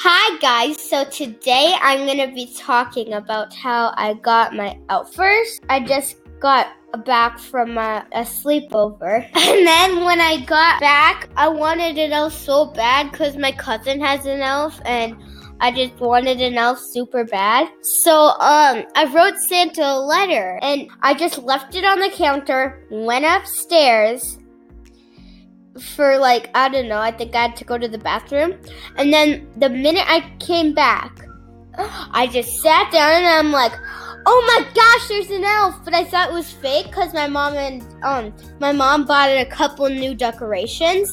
Hi guys, so today I'm going to be talking about how I got my elf. First, I just got back from a sleepover. And then when I got back, I wanted an elf so bad because my cousin has an elf and I just wanted an elf super bad. So I wrote Santa a letter and I just left it on the counter, went upstairs for I don't know, I think I had to go to the bathroom. And then the minute I came back, I just sat down and I'm like, oh my gosh, there's an elf. But I thought it was fake because my mom bought a couple new decorations.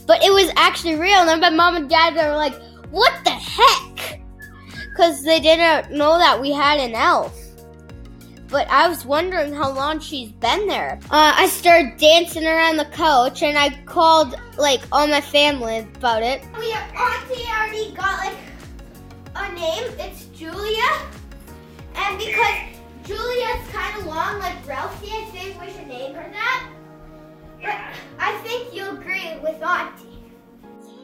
But it was actually real. And then my mom and dad were like, what the heck? Because they didn't know that we had an elf. But I was wondering how long she's been there. I started dancing around the couch and I called all my family about it. Auntie already got a name. It's Julia. And because Julia's kind of long like Ralphie, I think we should name her that. But I think you'll agree with Auntie.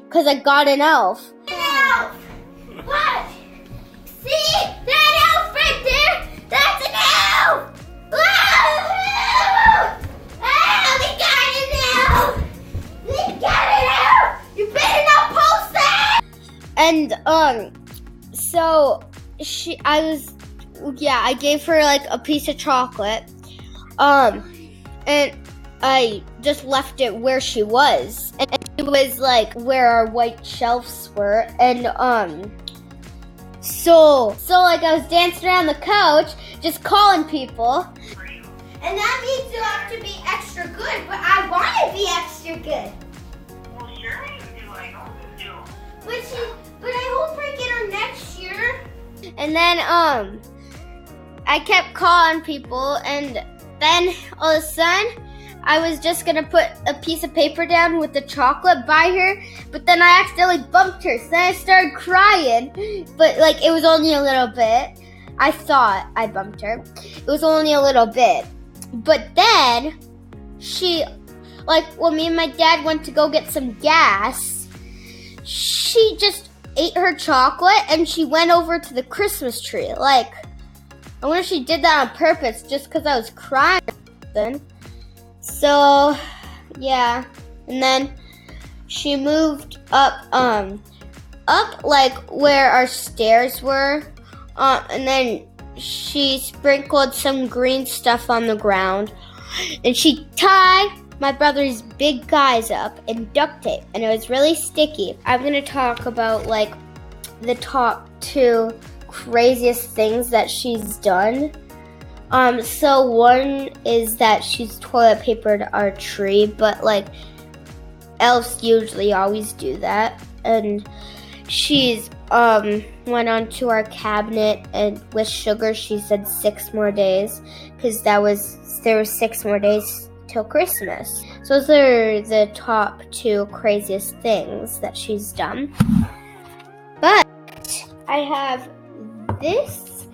Because I got an elf. An elf! What? See? That elf right there? That's an elf! Whoa! Oh, we got an elf! We got an elf! You better not post that! And, so, I gave her, a piece of chocolate, and I just left it where she was. And it was, where our white shelves were, and, So I was dancing around the couch, just calling people. And that means you have to be extra good, but I want to be extra good. Well, sure you do. I know you do. But I hope I get her next year. And then, I kept calling people, and then all of a sudden, I was just gonna put a piece of paper down with the chocolate by her, but then I accidentally bumped her, so then I started crying, but it was only a little bit. I thought I bumped her. It was only a little bit. But then, she, when me and my dad went to go get some gas, she just ate her chocolate and she went over to the Christmas tree. I wonder if she did that on purpose just because I was crying then. So, yeah, and then she moved up where our stairs were, and then she sprinkled some green stuff on the ground, and she tied my brother's big guys up in duct tape, and it was really sticky. I'm gonna talk about, the top 2 craziest things that she's done. So one is that she's toilet papered our tree, but elves usually always do that. And she's went onto our cabinet and with sugar she said 6 more days because there was 6 more days till Christmas. So those are the top 2 craziest things that she's done. But I have this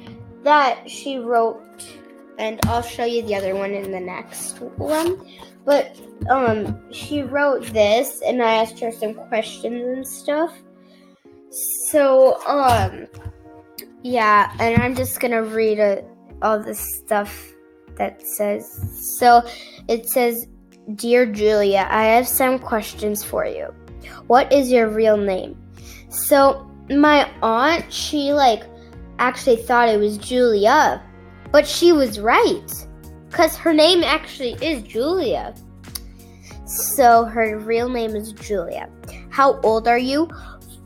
that she wrote, and I'll show you the other one in the next one. But she wrote this, and I asked her some questions and stuff. So yeah, and I'm just gonna read all the stuff that says. So it says, "Dear Julia, I have some questions for you. What is your real name?" So my aunt, she actually thought it was Julia. But she was right, because her name actually is Julia. So her real name is Julia. How old are you?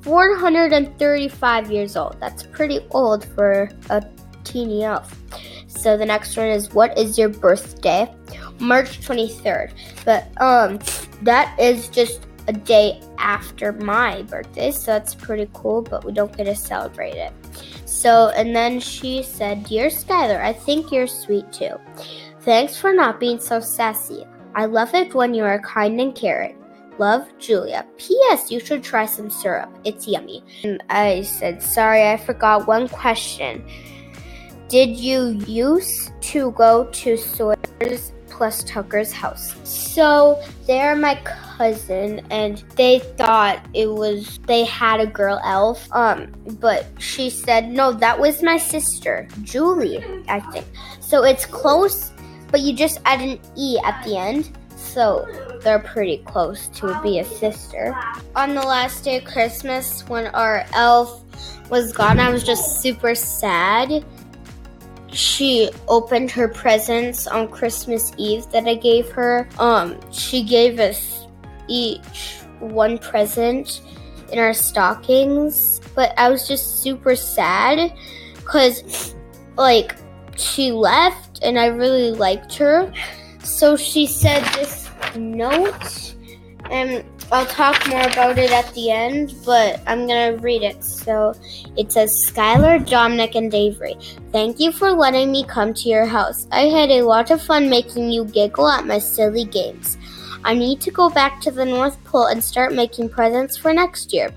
435 years old. That's pretty old for a teeny elf. So the next one is, what is your birthday? March 23rd. But that is just a day after my birthday, so that's pretty cool, but we don't get to celebrate it. So, and then she said, "Dear Skylar, I think you're sweet too. Thanks for not being so sassy. I love it when you are kind and caring. Love, Julia. P.S. You should try some syrup. It's yummy." And I said, "Sorry, I forgot one question. Did you used to go to Sawyer's plus Tucker's house. So they're my cousin, and they thought they had a girl elf. But she said, no, that was my sister, Julie, I think. So it's close, but you just add an E at the end. So they're pretty close to be a sister. On the last day of Christmas, when our elf was gone, I was just super sad. She opened her presents on Christmas Eve that I gave her. She gave us each one present in our stockings, but I was just super sad because, like, she left and I really liked her. So she said this note, and I'll talk more about it at the end, but I'm going to read it. So it says, Skylar, Dominic, and Avery, thank you for letting me come to your house. I had a lot of fun making you giggle at my silly games. I need to go back to the North Pole and start making presents for next year.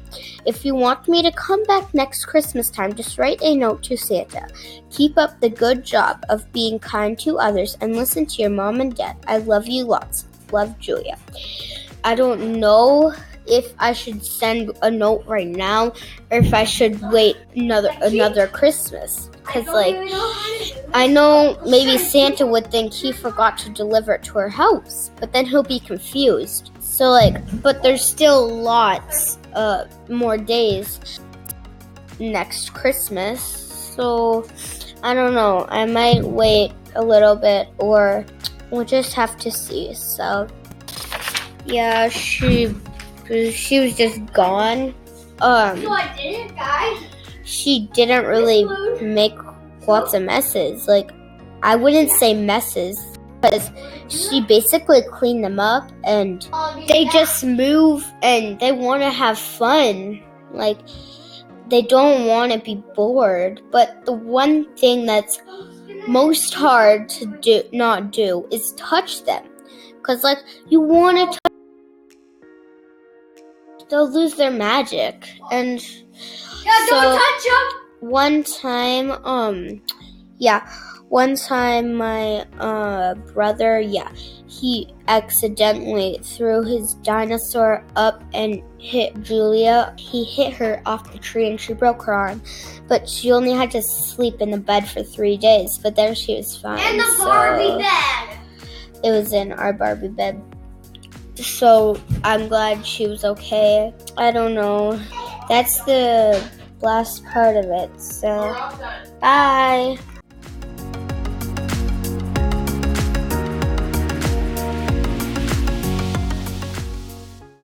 If you want me to come back next Christmas time, just write a note to Santa. Keep up the good job of being kind to others and listen to your mom and dad. I love you lots. Love, Julia. I don't know if I should send a note right now or if I should wait another Christmas. Because, like, I know maybe Santa would think he forgot to deliver it to her house, but then he'll be confused. So, like, but there's still lots more days next Christmas. So, I don't know. I might wait a little bit, or we'll just have to see. So, yeah, she was just gone. So I didn't, guys. She didn't really make lots of messes. Like, I wouldn't say messes, because she basically cleaned them up, and they just move and they want to have fun. Like, they don't want to be bored. But the one thing that's most hard to not do is touch them, because, like, you want to touch, they'll lose their magic. And Yeah, don't touch them. one time my brother, he accidentally threw his dinosaur up and hit Julia. He hit her off the tree and she broke her arm, but she only had to sleep in the bed for 3 days, but then she was fine. And the Barbie bed. It was in our Barbie bed. So I'm glad she was okay. I don't know. That's the last part of it. So, bye.